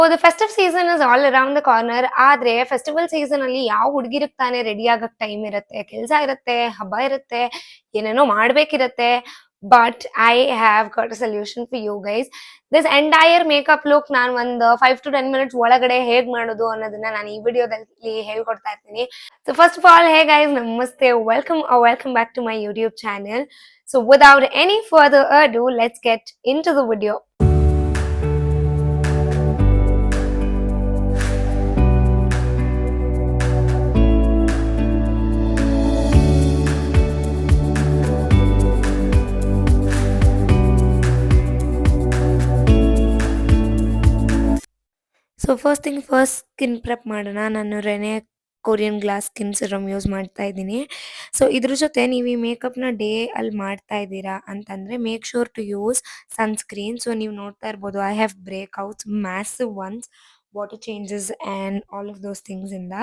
So the festive season is all around the corner. ಆದ್ರೆ festival season ಅಲ್ಲಿ ಯಾವ ಹುಡುಗಿರಿಗೆ ತಾನೇ ರೆಡಿ ಆಗಕ್ ಟೈಮ್ ಇರುತ್ತೆ, ಕೆಲಸ ಇರುತ್ತೆ, ಹಬ್ಬ ಇರುತ್ತೆ, ಏನೇನೋ ಮಾಡ್ಬೇಕಿರತ್ತೆ. But I have got a solution for you guys. This entire makeup look ನಾನು ಒಂದು 5 to 10 minutes ಒಳಗಡೆ ಹೇಗ್ ಮಾಡೋದು ಅನ್ನೋದನ್ನ ನಾನು ಈ ವಿಡಿಯೋದಲ್ಲಿ ಹೇಳ್ಕೊಡ್ತಾ ಇರ್ತೀನಿ. So first of all, hey guys, ನಮಸ್ತೆ, welcome back to my YouTube channel. So without any further ado, let's get into the video. So first thing first, skin prep ಮಾಡೋಣ. ನಾನು Renee Korean glass skin serum use ಮಾಡ್ತಾ ಇದ್ದೀನಿ. So ಇದ್ರ ಜೊತೆ ನೀವು ಈ ಮೇಕಪ್ನ day ಅಲ್ಲಿ ಮಾಡ್ತಾ ಇದ್ದೀರಾ ಅಂತಂದರೆ make sure to use sunscreen. So ನೀವು ನೋಡ್ತಾ ಇರ್ಬೋದು, I have breakouts, massive ones, water changes and all of those things ಇಂದ.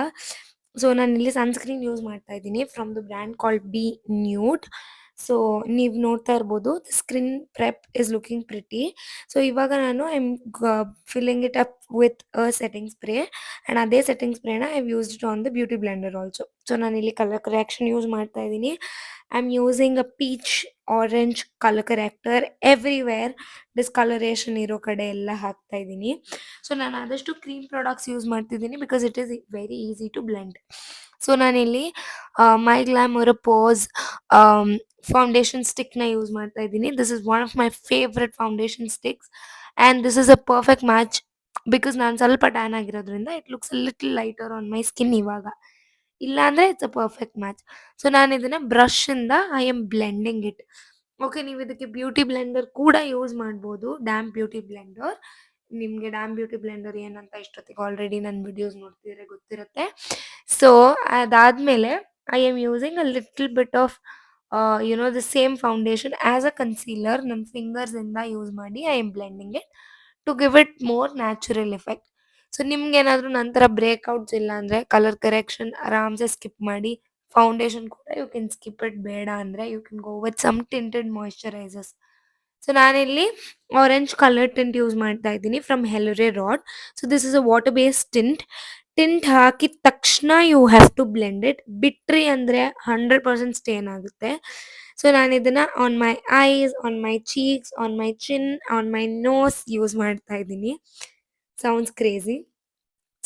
ಸೊ ನಾನು ಇಲ್ಲಿ ಸನ್ಸ್ಕ್ರೀನ್ ಯೂಸ್ ಮಾಡ್ತಾ ಇದ್ದೀನಿ from the brand called B nude. So ನೀವು ನೋಡ್ತಾ ಇರ್ಬೋದು, the skin prep is looking pretty. So ಇವಾಗ ನಾನು I'm filling it up with a setting spray, and ಅದೇ ಸೆಟ್ಟಿಂಗ್ ಸ್ಪ್ರೇನ I used it on the beauty Blender also. So ನಾನಿಲ್ಲಿ colour correction use ಮಾಡ್ತಾ ಇದ್ದೀನಿ. I am using a peach orange colour corrector everywhere. Discoloration ಇರೋ ಕಡೆ ಎಲ್ಲ ಹಾಕ್ತಾ ಇದ್ದೀನಿ. ಸೊ ನಾನು ಆದಷ್ಟು ಕ್ರೀಮ್ ಪ್ರಾಡಕ್ಟ್ಸ್ ಯೂಸ್ ಮಾಡ್ತಿದ್ದೀನಿ because it is very easy to blend. So ನಾನಿಲ್ಲಿ ಮೈ ಗ್ಲಾಮರ್ ಪೋಸ್ ಫೌಂಡೇಶನ್ ಸ್ಟಿಕ್ನ ಯೂಸ್ ಮಾಡ್ತಾ ಇದ್ದೀನಿ. This is one of my favourite foundation sticks and this is a perfect match because ನಾನು ಸ್ವಲ್ಪ tan ಆಗಿರೋದ್ರಿಂದ it looks little lighter on my skin ಇವಾಗ. ಇಲ್ಲಾಂದರೆ it's a perfect match. So ನಾನು ಇದನ್ನು ಬ್ರಷಿಂದ I am blending it. Okay, ನೀವು ಇದಕ್ಕೆ ಬ್ಯೂಟಿ ಬ್ಲೆಂಡರ್ ಕೂಡ ಯೂಸ್ ಮಾಡ್ಬೋದು, ಡ್ಯಾಮ್ ಬ್ಯೂಟಿ ಬ್ಲೆಂಡರ್. ನಿಮಗೆ ಡ್ಯಾಮ್ ಬ್ಯೂಟಿ ಬ್ಲೆಂಡರ್ ಏನಂತ ಇಷ್ಟೊತ್ತಿಗೆ ಆಲ್ರೆಡಿ ನನ್ನ ವಿಡಿಯೋಸ್ ನೋಡ್ತಿದ್ರೆ ಗೊತ್ತಿರುತ್ತೆ. ಸೊ ಅದಾದಮೇಲೆ I am using a little bit of the same foundation as a concealer. ನನ್ನ ಫಿಂಗರ್ಸಿಂದ ಯೂಸ್ ಮಾಡಿ I am blending it to give it more natural effect. So ನಿಮ್ಗೇನಾದರೂ ನಂತರ ಬ್ರೇಕ್ಔಟ್ಸ್ ಇಲ್ಲ ಅಂದರೆ ಕಲರ್ ಕರೆಕ್ಷನ್ ಆರಾಮ್ಸೆ ಸ್ಕಿಪ್ ಮಾಡಿ. ಫೌಂಡೇಶನ್ ಕೂಡ ಯು ಕ್ಯಾನ್ ಸ್ಕಿಪ್ ಇಟ್. ಬೇಡ ಅಂದರೆ you can go with some tinted moisturisers. So ನಾನಿಲ್ಲಿ ಆರೆಂಜ್ ಕಲರ್ ಟಿಂಟ್ ಯೂಸ್ ಮಾಡ್ತಾ ಇದ್ದೀನಿ ಫ್ರಮ್ ಹೆಲುರೆ ರಾಡ್. So this is a water based tint. Tint ಹಾಕಿದ ತಕ್ಷಣ you have to blend it. ಬಿಟ್ರಿ ಅಂದರೆ 100% ಸ್ಟೇನ್ ಆಗುತ್ತೆ. ಸೊ ನಾನು ಇದನ್ನು on my eyes, on my cheeks, on my chin, on my nose use ಮಾಡ್ತಾ ಇದ್ದೀನಿ. Sounds crazy.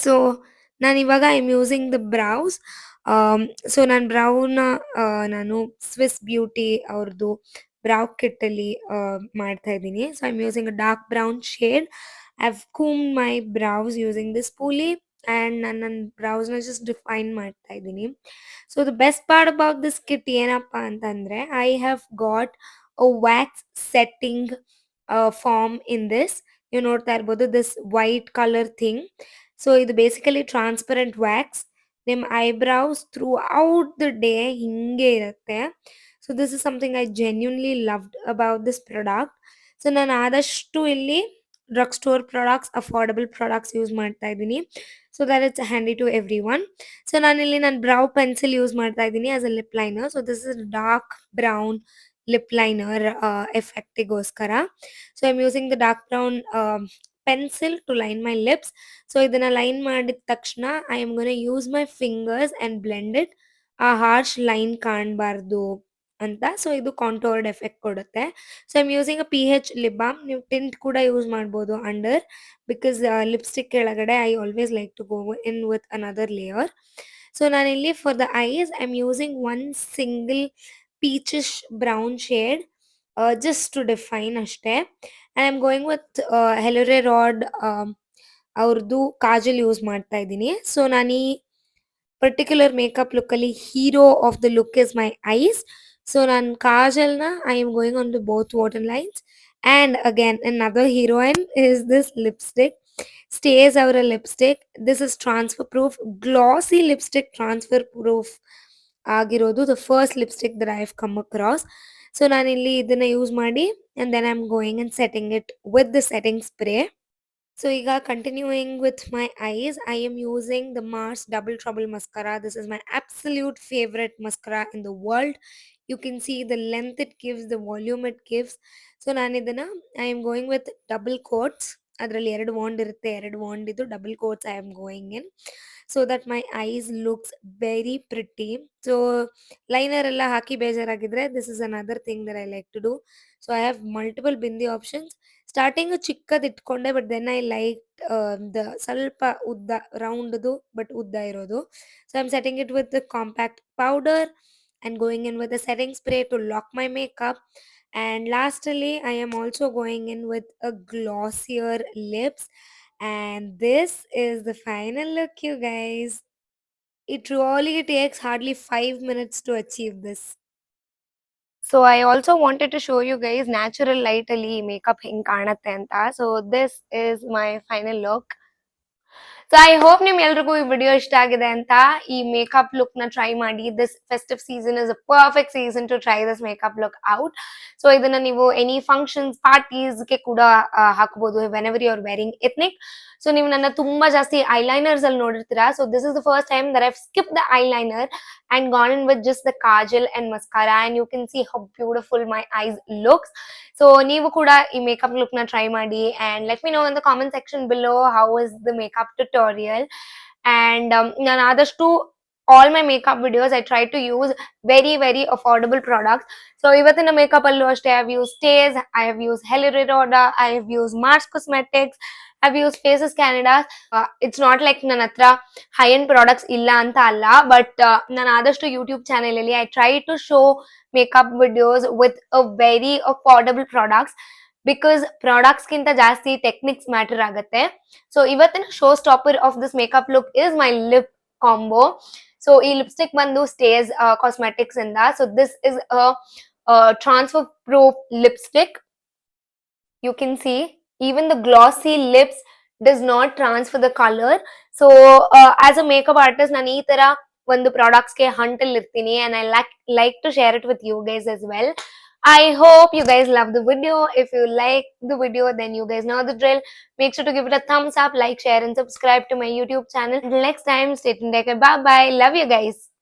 ಸೊ ನಾನಿವಾಗ I am using the browse. So ನಾನು ಬ್ರೌನ ನಾನು ಸ್ವಿಸ್ ಬ್ಯೂಟಿ ಅವ್ರದ್ದು ಬ್ರೌ ಕಿಟ್ಟಲ್ಲಿ ಮಾಡ್ತಾ ಇದ್ದೀನಿ. So I am using a dark brown shade. I have combed my brows using this spoolie and ನಾನು ನನ್ನ ಬ್ರೌಸ್ನ ಜಸ್ಟ್ ಡಿಫೈನ್ ಮಾಡ್ತಾ ಇದ್ದೀನಿ. So the best part about this kit ಏನಪ್ಪ ಅಂತಂದರೆ I have got a wax setting form in this. ನೀವು ನೋಡ್ತಾ ಇರ್ಬೋದು, this white colour thing. So ಇದು ಬೇಸಿಕಲಿ ಟ್ರಾನ್ಸ್ಪರೆಂಟ್ ವ್ಯಾಕ್ಸ್. ನಿಮ್ಮ eyebrows throughout the day ಹಿಂಗೆ ಇರುತ್ತೆ. So this is something I genuinely loved about this product. So ನಾನು ಆದಷ್ಟು ಇಲ್ಲಿ drugstore products, affordable products use ಮಾಡ್ತಾ ಇದ್ದೀನಿ. So that it's handy to everyone. So ನಾನಿಲ್ಲಿ ನಾನು ಬ್ರೌ ಪೆನ್ಸಿಲ್ ಯೂಸ್ ಮಾಡ್ತಾ ಇದ್ದೀನಿ as a lip liner. So this is dark brown lip liner ಎಫೆಕ್ಟಿಗೋಸ್ಕರ. So I am using the dark brown pencil to line my lips. So ಇದನ್ನು line ಮಾಡಿದ ತಕ್ಷಣ I am gonna use my fingers and blend it. ಆ harsh line ಕಾಣಬಾರ್ದು ಅಂತ. So ಇದು contoured effect ಕೊಡುತ್ತೆ. So I am using a PH lip balm. ನೀವು tint ಕೂಡ ಯೂಸ್ ಮಾಡ್ಬೋದು ಅಂಡರ್, ಬಿಕಾಸ್ ಲಿಪ್ಸ್ಟಿಕ್ ಕೆಳಗಡೆ I always like to go in with another layer. So ನಾನಿಲ್ಲಿ for the eyes I am using one single peachish brown shade just to define ಅಷ್ಟೇ. And I am going with ಹೆಲುರೆ ರಾಡ್ ಅವ್ರದ್ದು kajal use ಮಾಡ್ತಾ ಇದ್ದೀನಿ. So ನಾನು ಈ particular makeup ಲುಕ್ಕಲ್ಲಿ hero of the look is my eyes. So ನಾನು ಕಾಜಲ್ನ I am going on to both water lines. And again another heroine is this lipstick. Stays ಅವರ lipstick. This is transfer proof, glossy lipstick transfer proof ಆಗಿರೋದು the first lipstick that I have come across. So ನಾನಿಲ್ಲಿ ಇದನ್ನು use ಮಾಡಿ and then I am going and setting it with the setting spray. So ಈಗ continuing with my eyes, I am using the Mars Double Trouble mascara. This is my absolute favorite mascara in the world. You can see the length it gives, the volume it gives. So ನಾನು ಇದನ್ನ I am going with double coats. ಅದರಲ್ಲಿ 2 wand ಇರುತ್ತೆ. 2 wand ಇದ್ದು double coats I am going in so that my eyes looks very pretty. So liner ಎಲ್ಲ ಹಾಕಿ ಬೇಜಾರಾಗಿದ್ರೆ this is another thing that I like to do. So I have multiple bindi options. Starting ಚಿಕ್ಕದು ಇಟ್ಕೊಂಡೆ, but then I like the ಸ್ವಲ್ಪ ಉದ್ದ ರೌಂಡ್ದು but ಉದ್ದ ಇರೋದು. So I am setting it with the compact powder and going in with a setting spray to lock my makeup. And lastly, I am also going in with a glossier lips. And this is the final look, you guys. It really takes hardly 5 minutes to achieve this. So I also wanted to show you guys natural light ali makeup hing ಕಾಣತ್ತೆ ಅಂತ. So this is my final look. So I hope ನಿಮ್ಗೆಲ್ರಿಗೂ ಈ video ಇಷ್ಟ ಆಗಿದೆ ಅಂತ. ಈ makeup look ನ try ಮಾಡಿ. This festive season is a perfect season to try this makeup look out. So ಇದನ್ನ ನೀವು ಎನಿ ಫಂಕ್ಷನ್ಸ್ ಪಾರ್ಟೀಸ್ಗೆ ಕೂಡ ಹಾಕಬಹುದು whenever you are wearing ethnic. So ನೀವು ನನ್ನ ತುಂಬಾ ಜಾಸ್ತಿ ಐಲೈನರ್ಸ್ ಅಲ್ಲಿ ನೋಡಿರ್ತೀರಾ. So this is the first time that I skip the eyeliner and gone in with just the kajal and mascara, and you can see how beautiful my eyes looks. So ನೀವು ಕೂಡ ಈ makeup look ನ try ಮಾಡಿ and let me know in the comment section below how is the makeup tutorial. And ನಾನು ಆದಷ್ಟು all my makeup videos I try to use very affordable products. So ಇವತ್ತಿನ makeup ಅಲ್ಲೂ ಅಷ್ಟೇ I have used Stays, I have used Heliriroda, I have used Mars Cosmetics, I have used Faces Canada. It's not like ನನ್ನ ಹತ್ರ high end products ಇಲ್ಲ ಅಂತ ಅಲ್ಲ, but ನಾನು ಆದಷ್ಟು ಯೂಟ್ಯೂಬ್ ಚಾನೆಲ್ ಅಲ್ಲಿ I try to show makeup videos with a very affordable products, because products ಗಿಂತ ಜಾಸ್ತಿ ಟೆಕ್ನಿಕ್ಸ್ ಮ್ಯಾಟರ್ ಆಗುತ್ತೆ. ಸೊ ಇವತ್ತಿನ show stopper of this makeup look is my lip combo. So ಈ ಲಿಪ್ಸ್ಟಿಕ್ ಬಂದು Stays Cosmetics ಇಂದ. So this is a transfer proof lipstick. You can see even the glossy lips does not transfer the color. So as a makeup artist ನಾನು ಈ ತರ ಒಂದು products ಗೆ ಹಂಟಲ್ ಇರ್ತೀನಿ and I like to share it with you guys as well. I hope you guys love the video. If you like the video, then you guys know the drill. Make sure to give it a thumbs up, like, share and subscribe to my YouTube channel. Until next time, stay tuned. Bye bye. Love you guys.